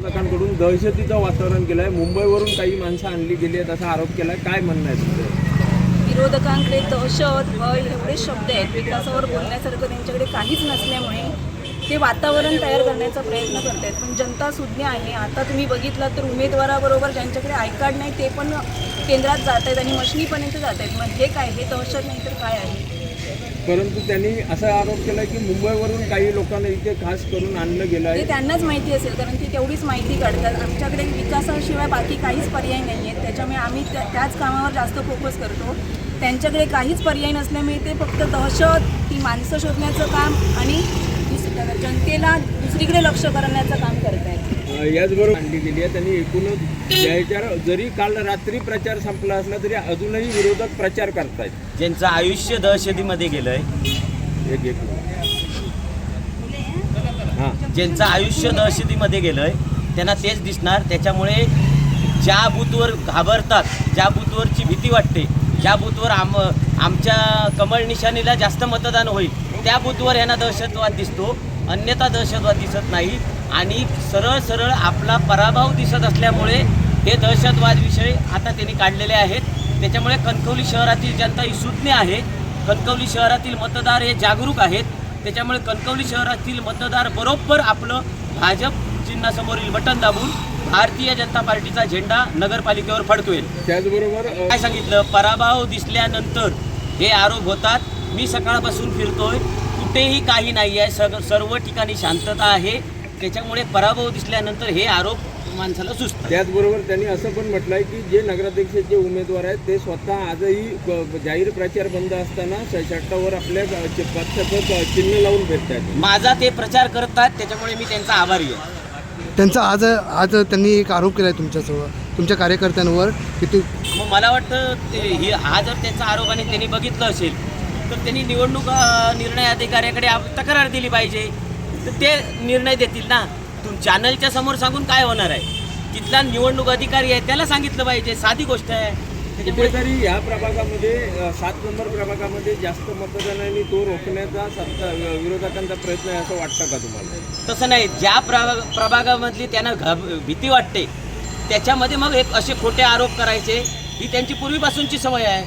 विरोधकांकडून दहशतीचं वातावरण केलं आहे, मुंबईवरून काही माणसं आणली गेली आहेत असा आरोप केला आहे. काय म्हणणं आहे तुमचं? विरोधकांकडे दहशत भय एवढे शब्द आहेत, विकासावर बोलण्यासारखं त्यांच्याकडे काहीच नसल्यामुळे ते वातावरण तयार करण्याचा प्रयत्न करत आहेत. पण जनता सुज्ञ आहे. आता तुम्ही बघितलं तर उमेदवाराबरोबर ज्यांच्याकडे आय कार्ड नाही ते पण केंद्रात जात आहेत आणि मशनीपर्यंत जात आहेत. मग हे काय, हे दहशत नाही तर काय आहे? परंतु त्यांनी असा आरोप केला की मुंबईवरून काही लोकांना इथे खास करून आणलं गेलं ते आहे. त्यांनाच माहिती असेल, कारण ती तेवढीच माहिती काढतात. आमच्याकडे विकासाशिवाय बाकी काहीच पर्याय नाही आहेत, त्याच्यामुळे आम्ही त्याच कामावर जास्त फोकस करतो. त्यांच्याकडे काहीच पर्याय नसल्यामुळे ते फक्त दहशत, ती माणसं शोधण्याचं काम आणि जनतेला दुसरीकडे लक्ष करण्याचं काम करत आहेत. याचबरोबर आणली गेली आहे. त्यांनी एकूणच याच्यावर जरी काल रात्री प्रचार संपला असला तरी अजूनही विरोधक प्रचार करतायत. ज्यांचं आयुष्य दहशतीमध्ये गेलंय, ज्यांचं आयुष्य दहशतीमध्ये गेलंय त्यांना तेच दिसणार. त्याच्यामुळे ज्या बूथवर घाबरतात, ज्या बूथवरची भीती वाटते, ज्या बूथवर आमच्या कमळ निशाणीला जास्त मतदान होईल त्या बूथवर यांना दहशतवाद दिसतो, अन्यथा दहशतवाद दिसत नाही. आणि सरळ सरळ आपला पराभव दिसत असल्यामुळे हे दहशतवाद विषय आता त्यांनी काढलेले आहेत. त्याच्यामुळे कणकवली शहरातील जनता ही सुज्ञ आहे. कणकवली शहरातील मतदार हे जागरूक आहेत. त्याच्यामुळे कणकवली शहरातील मतदार बरोबर आपलं भाजप चिन्हासमोरील बटन दाबून भारतीय जनता पार्टीचा झेंडा नगरपालिकेवर फडकवेल. त्याचबरोबर काय सांगितलं, पराभव दिसल्यानंतर हे आरोप होतात. मी सकाळपासून फिरतोय, कुठेही काही नाही आहे, सर्व ठिकाणी शांतता आहे. त्याच्यामुळे पराभव दिसल्यानंतर हे आरोप माणसाला सुचतात. त्याचबरोबर त्यांनी असं पण म्हटलं आहे की जे नगराध्यक्षाचे उमेदवार आहेत ते स्वतः आजही जाहीर प्रचार बंद असताना शर्टावर आपल्या पक्षाचं चिन्ह लावून फिरत आहेत. माझा ते प्रचार करतात, त्याच्यामुळे मी त्यांचा आभारी आहे. त्यांचा आज त्यांनी एक आरोप केला आहे तुमच्या कार्यकर्त्यांवर की तू मग मला वाटतं हा जर त्यांचा आरोप आणि त्यांनी बघितलं असेल तर त्यांनी निवडणूक निर्णय अधिकाऱ्याकडे तक्रार दिली पाहिजे, तर ते निर्णय देतील ना. चॅनलच्या समोर सांगून काय होणार आहे? तिथला निवडणूक अधिकारी आहे त्याला सांगितलं पाहिजे, साधी गोष्ट आहे. कुठेतरी या प्रभागामध्ये 7 नंबर प्रभागामध्ये जास्त मतदानाने तो रोखण्याचा विरोधकांचा प्रयत्न आहे असं वाटतं का तुम्हाला? तसं नाही. ज्या प्रभागामधली त्यांना भीती वाटते त्याच्यामध्ये मग एक असे खोटे आरोप करायचे ही त्यांची पूर्वीपासूनची सवय आहे.